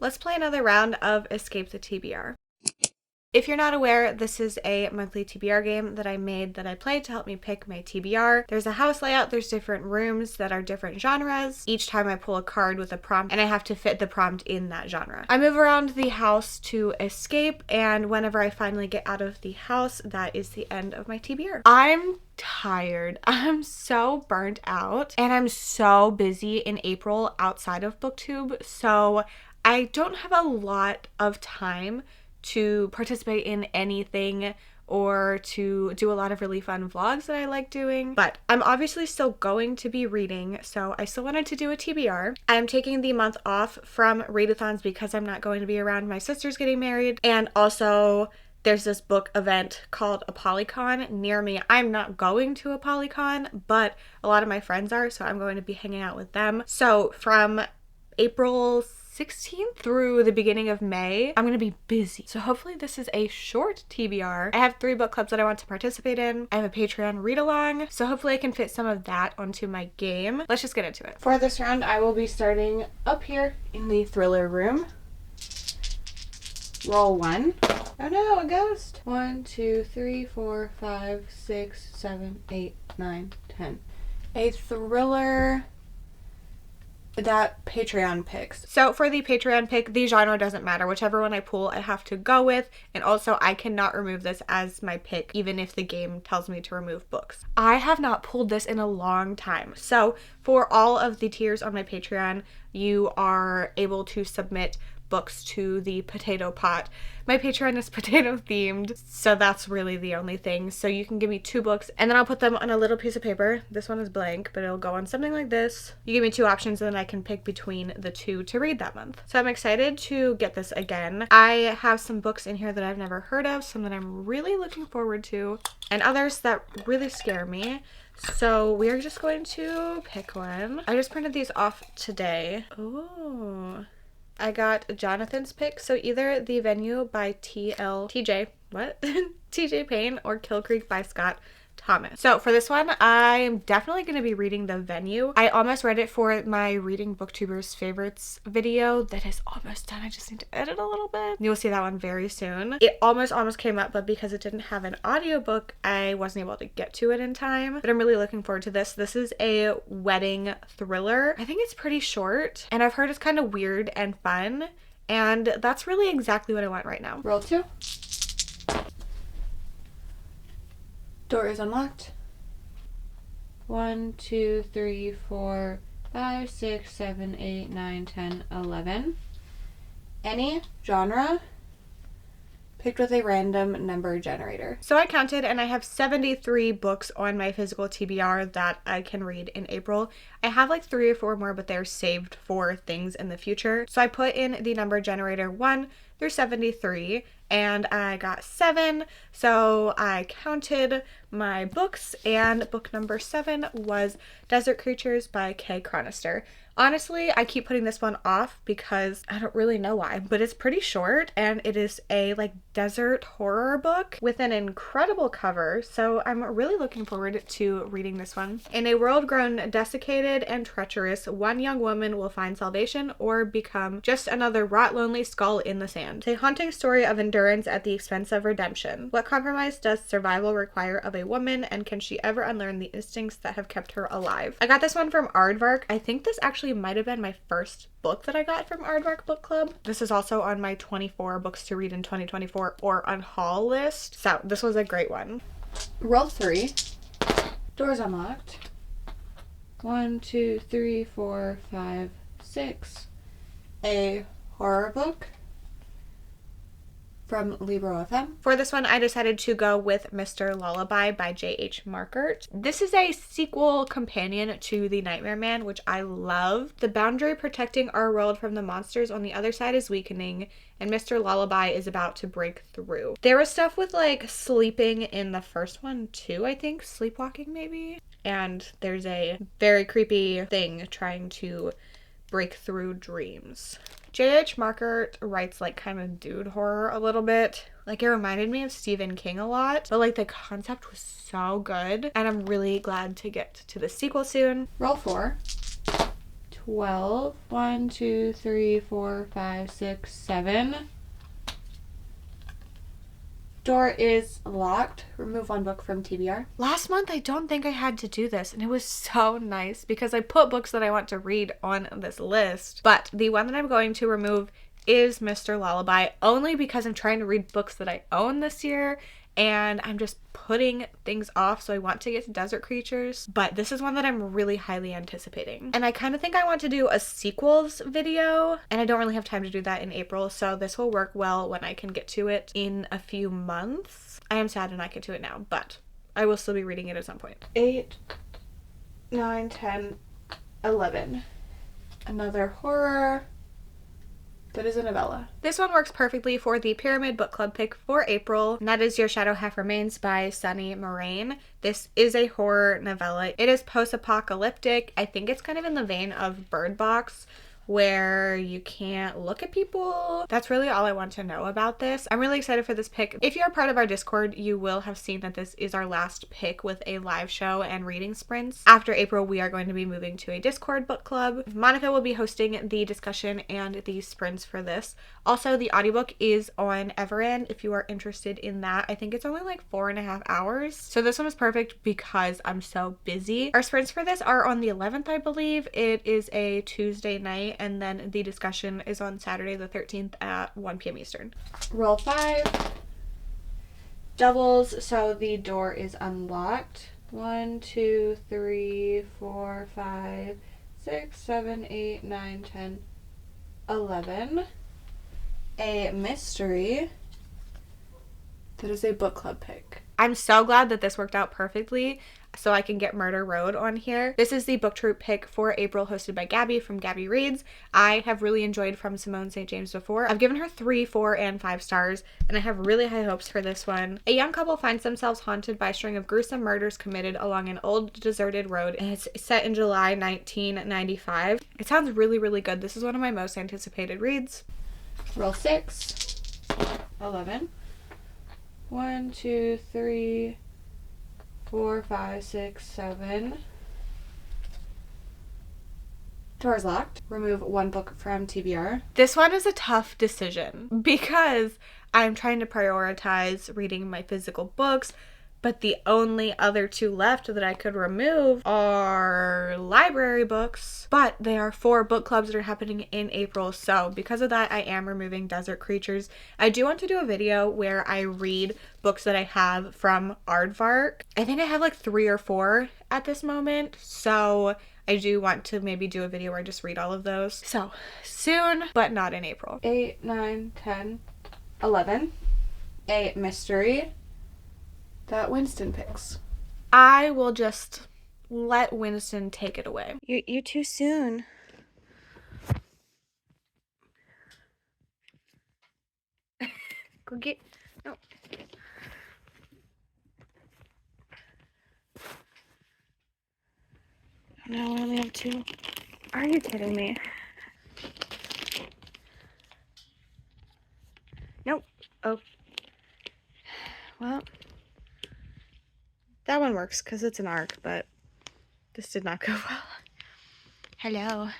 Let's play another round of Escape the TBR. If you're not aware, this is a monthly TBR game that I made that I played to help me pick my TBR. There's a house layout, there's different rooms that are different genres. Each time I pull a card with a prompt and I have to fit the prompt in that genre. I move around the house to escape, and whenever I finally get out of the house, that is the end of my TBR. I'm tired. I'm so burnt out and I'm so busy in April outside of booktube, so I don't have a lot of time to participate in anything or to do a lot of really fun vlogs that I like doing, but I'm obviously still going to be reading, so I still wanted to do a TBR. I'm taking the month off from readathons because I'm not going to be around. My sister's getting married, and also there's this book event called a Polycon near me. I'm not going to a Polycon, but a lot of my friends are, so I'm going to be hanging out with them. So from April 16th through the beginning of May, I'm gonna be busy. So hopefully this is a short TBR. I have 3 book clubs that I want to participate in. I have a Patreon read-along, so hopefully I can fit some of that onto my game. Let's just get into it. For this round, I will be starting up here in the thriller room. Roll 1. Oh no, a ghost. 1, 2, 3, 4, 5, 6, 7, 8, 9, 10. A thriller that Patreon picks. So for the Patreon pick, the genre doesn't matter. Whichever one I pull, I have to go with. And also, I cannot remove this as my pick, even if the game tells me to remove books. I have not pulled this in a long time. So for all of the tiers on my Patreon, you are able to submit books to the potato pot. My Patreon is potato themed, so that's really the only thing. So you can give me 2 books and then I'll put them on a little piece of paper. This one is blank, but it'll go on something like this. You give me 2 options and then I can pick between the 2 to read that month. So I'm excited to get this again. I have some books in here that I've never heard of, some that I'm really looking forward to, and others that really scare me. So we are just going to pick one. I just printed these off today. Ooh. I got Jonathan's pick, so either The Venue by TJ Payne or Kill Creek by Scott Thomas. So for this one, I'm definitely going to be reading The Venue. I almost read it for my Reading Booktubers Favorites video that is almost done. I just need to edit a little bit. You'll see that one very soon. It almost came up, but because it didn't have an audiobook, I wasn't able to get to it in time. But I'm really looking forward to this. This is a wedding thriller. I think it's pretty short, and I've heard it's kind of weird and fun, and that's really exactly what I want right now. Roll 2. Door is unlocked. 1, 2, 3, 4, 5, 6, 7, 8, 9, 10, 11. Any genre picked with a random number generator. So I counted and I have 73 books on my physical TBR that I can read in April. I have like 3 or 4 more, but they're saved for things in the future. So I put in the number generator 1 through 73 and I got 7. So I counted my books and book number 7 was Desert Creatures by Kay Chronister. Honestly, I keep putting this one off because I don't really know why, but it's pretty short and it is a like desert horror book with an incredible cover, so I'm really looking forward to reading this one. In a world grown desiccated and treacherous, one young woman will find salvation or become just another rot lonely skull in the sand. It's a haunting story of endurance at the expense of redemption. What compromise does survival require of a woman, and can she ever unlearn the instincts that have kept her alive? I got this one from Aardvark. I think this actually might have been my first book that I got from Aardvark Book Club. This is also on my 24 books to read in 2024 or on haul list. So this was a great one. Roll 3. Doors unlocked. 1, 2, 3, 4, 5, 6. A horror book from Libro FM. For this one, I decided to go with Mr. Lullaby by J.H. Markert. This is a sequel companion to The Nightmare Man, which I love. The boundary protecting our world from the monsters on the other side is weakening, and Mr. Lullaby is about to break through. There was stuff with like sleeping in the first one too, I think. Sleepwalking maybe? And there's a very creepy thing trying to break through dreams. J.H. Markert writes like kind of dude horror a little bit. Like it reminded me of Stephen King a lot, but like the concept was so good and I'm really glad to get to the sequel soon. Roll 4. 12. 1, 2, 3, 4, 5, 6, 7. Door is locked. Remove one book from TBR. Last month, I don't think I had to do this, and it was so nice because I put books that I want to read on this list. But the one that I'm going to remove is Mr. Lullaby, only because I'm trying to read books that I own this year, and I'm just putting things off, so I want to get to Desert Creatures, but this is one that I'm really highly anticipating. And I kind of think I want to do a sequels video, and I don't really have time to do that in April, so this will work well when I can get to it in a few months. I am sad to not get to it now, but I will still be reading it at some point. 8, 9, 10, 11. Another horror. That is a novella. This one works perfectly for the Pyramid Book Club pick for April, and that is Your Shadow Half Remains by Sunny Moraine. This is a horror novella. It is post-apocalyptic. I think it's kind of in the vein of Bird Box, where you can't look at people. That's really all I want to know about this. I'm really excited for this pick. If you're part of our Discord, you will have seen that this is our last pick with a live show and reading sprints. After April, we are going to be moving to a Discord book club. Monica will be hosting the discussion and the sprints for this. Also, the audiobook is on Everend if you are interested in that. I think it's only like 4.5 hours. So this one is perfect because I'm so busy. Our sprints for this are on the 11th, I believe. It is a Tuesday night, and then the discussion is on Saturday the 13th at 1 p.m. Eastern. Roll 5. Doubles, so the door is unlocked. 1, 2, 3, 4, 5, 6, 7, 8, 9, 10, 11. A mystery. That is a book club pick. I'm so glad that this worked out perfectly so I can get Murder Road on here. This is the book troop pick for April, hosted by Gabby from Gabby Reads. I have really enjoyed From Simone St. James before. I've given her 3, 4, and 5 stars, and I have really high hopes for this one. A young couple finds themselves haunted by a string of gruesome murders committed along an old deserted road, and it's set in July 1995. It sounds really, really good. This is one of my most anticipated reads. Roll 6. 11. 1, 2, 3, 4, 5, 6, 7. Door's locked. Remove one book from TBR. This one is a tough decision because I'm trying to prioritize reading my physical books, but the only other 2 left that I could remove are library books, but they are 4 book clubs that are happening in April, so because of that, I am removing Desert Creatures. I do want to do a video where I read books that I have from Aardvark. I think I have like 3 or 4 at this moment, so I do want to maybe do a video where I just read all of those. So, soon, but not in April. 8, 9, 10, 11. A mystery that Winston picks. I will just let Winston take it away. You're too soon. Go get... No. No, I only have 2. Are you kidding me? Nope. Oh. Well... That one works because it's an arc, but this did not go well. Hello.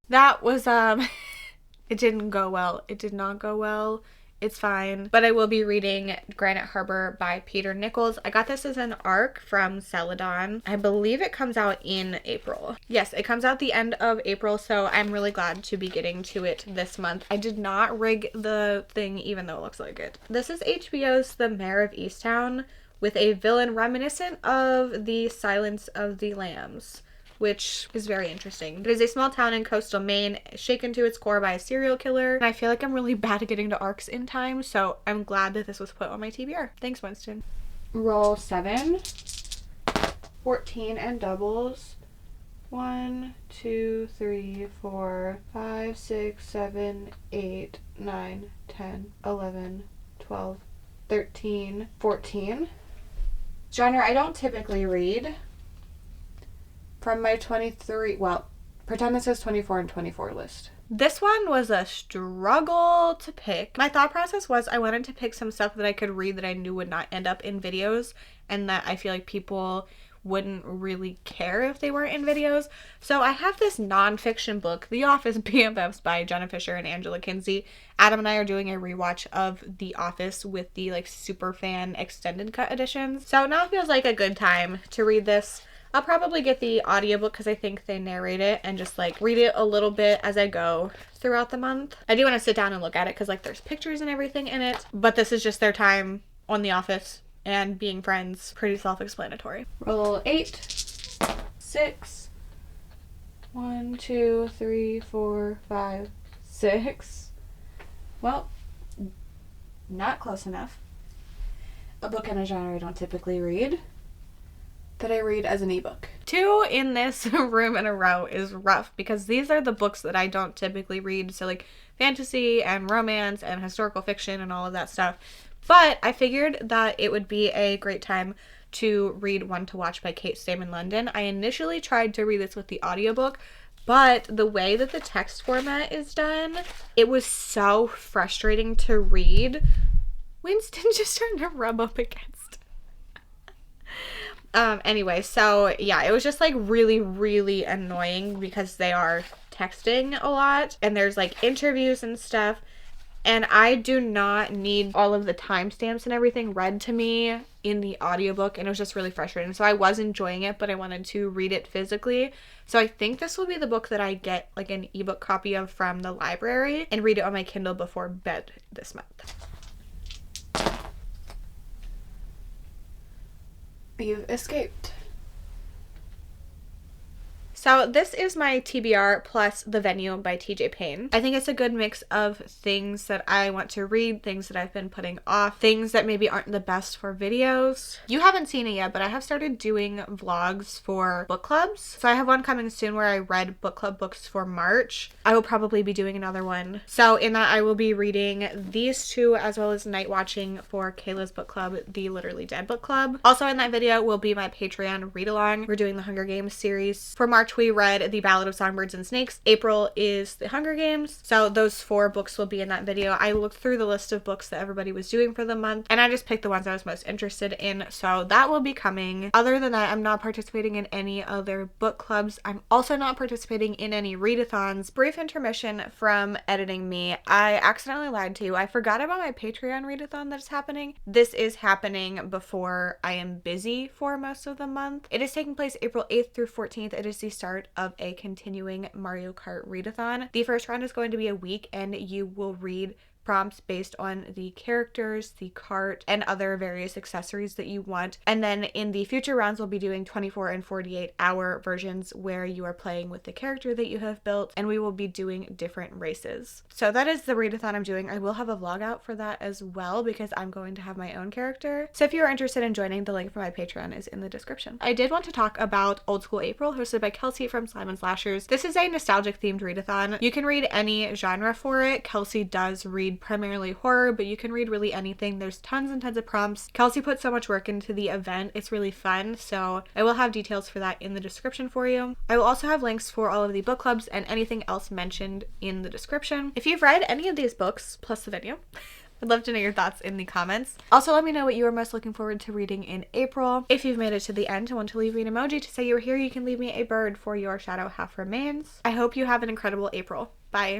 That was, it didn't go well. It did not go well. It's fine. But I will be reading Granite Harbor by Peter Nichols. I got this as an arc from Celadon. I believe it comes out in April. Yes, it comes out the end of April, so I'm really glad to be getting to it this month. I did not rig the thing, even though it looks like it. This is HBO's The Mayor of Easttown, with a villain reminiscent of The Silence of the Lambs, which is very interesting. It is a small town in coastal Maine, shaken to its core by a serial killer. And I feel like I'm really bad at getting to arcs in time, so I'm glad that this was put on my TBR. Thanks, Winston. Roll 7. 14 and doubles. 1, 2, 3, 4, 5, 6, 7, 8, 9, 10, 11, 12, 13, 14. Genre I don't typically read. From my 23, well, Pretend it says 24 and 24 list. This one was a struggle to pick. My thought process was I wanted to pick some stuff that I could read that I knew would not end up in videos and that I feel like people wouldn't really care if they weren't in videos. So I have this nonfiction book, The Office BFFs by Jenna Fisher and Angela Kinsey. Adam and I are doing a rewatch of The Office with the like super fan extended cut editions. So now feels like a good time to read this. I'll probably get the audiobook because I think they narrate it and just like read it a little bit as I go throughout the month. I do want to sit down and look at it because like there's pictures and everything in it, but this is just their time on The Office and being friends. Pretty self-explanatory. Roll 8, 6, 1, 2, 3, 4, 5, 6. Well, not close enough. A book in a genre I don't typically read that I read as an ebook. 2 in this room in a row is rough because these are the books that I don't typically read. So like fantasy and romance and historical fiction and all of that stuff. But I figured that it would be a great time to read One to Watch by Kate Stayman London. I initially tried to read this with the audiobook, but the way that the text format is done, it was so frustrating to read. Winston just starting to rub up against. Anyway, so yeah, it was just like really, really annoying because they are texting a lot and there's like interviews and stuff. And I do not need all of the timestamps and everything read to me in the audiobook. And it was just really frustrating. So I was enjoying it, but I wanted to read it physically. So I think this will be the book that I get like an ebook copy of from the library and read it on my Kindle before bed this month. You've escaped. So this is my TBR plus The Venue by TJ Payne. I think it's a good mix of things that I want to read, things that I've been putting off, things that maybe aren't the best for videos. You haven't seen it yet, but I have started doing vlogs for book clubs. So I have one coming soon where I read book club books for March. I will probably be doing another one. So in that I will be reading these two as well as night watching for Kayla's book club, the Literally Dead book club. Also in that video will be my Patreon read along. We're doing the Hunger Games series. For March we read The Ballad of Songbirds and Snakes. April is the Hunger Games. So those 4 books will be in that video. I looked through the list of books that everybody was doing for the month and I just picked the ones I was most interested in. So that will be coming. Other than that, I'm not participating in any other book clubs. I'm also not participating in any readathons. Brief intermission from editing me. I accidentally lied to you. I forgot about my Patreon readathon that's happening. This is happening before I am busy for most of the month. It is taking place April 8th through 14th. It is the start of a continuing Mario Kart readathon. The first round is going to be a week and you will read prompts based on the characters, the cart, and other various accessories that you want. And then in the future rounds, we'll be doing 24 and 48 hour versions where you are playing with the character that you have built, and we will be doing different races. So that is the readathon I'm doing. I will have a vlog out for that as well because I'm going to have my own character. So if you're interested in joining, the link for my Patreon is in the description. I did want to talk about Old School April, hosted by Kelsey from Simon Slashers. This is a nostalgic themed readathon. You can read any genre for it. Kelsey does read primarily horror, but you can read really anything. There's tons and tons of prompts. Kelsey put so much work into the event. It's really fun. So I will have details for that in the description for you. I will also have links for all of the book clubs and anything else mentioned in the description. If you've read any of these books, plus the video, I'd love to know your thoughts in the comments. Also, let me know what you are most looking forward to reading in April. If you've made it to the end and want to leave me an emoji to say you were here, you can leave me a bird for your shadow half remains. I hope you have an incredible April. Bye.